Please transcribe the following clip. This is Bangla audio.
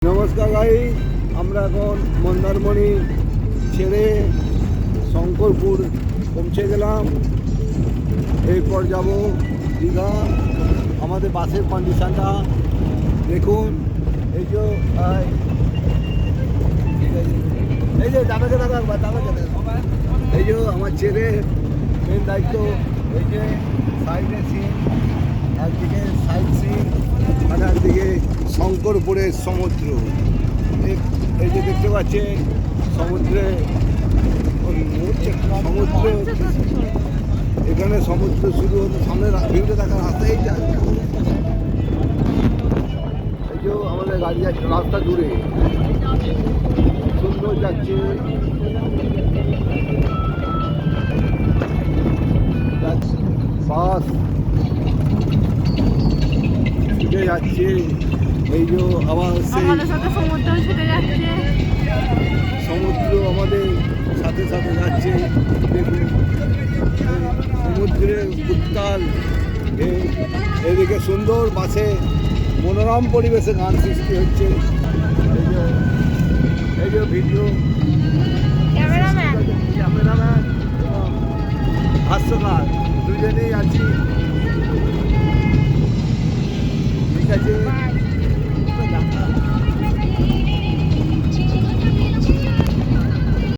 নমস্কার ভাই, আমরা এখন মন্দারমণি ছেড়ে শঙ্করপুর পৌঁছে গেলাম। এরপর যাব দীঘা। আমাদের বাসের কন্ডিশনটা দেখুন। এই যে এই যে দাদাকে এই যে আমার ছেলে মেন দায়িত্ব। এই যে সাইডে সিন, একদিকে সাইড সিন আর একদিকে শঙ্করপুরের সমুদ্র। এই যে দেখতে পাচ্ছেন সমুদ্রে এখানে সমুদ্র শুরু হতে সামনে ভিউটা দেখার রাস্তাই যায়। এই যে আমাদের গাড়ি যাচ্ছে রাস্তা জুড়ে, সুন্দর যাচ্ছে। বাস ছুটে যাচ্ছে। এই যে আবার সেই সমুদ্র ছুটে যাচ্ছে, সমুদ্র আমাদের সাথে সাথে যাচ্ছে। দেখুন সমুদ্রের উত্তাল, এদিকে সুন্দর বাসে মনোরম পরিবেশে গান সৃষ্টি হচ্ছে। এই যে ভিডিও ক্যামেরাম্যান এবং হাস্যকার দুজনেই আছি।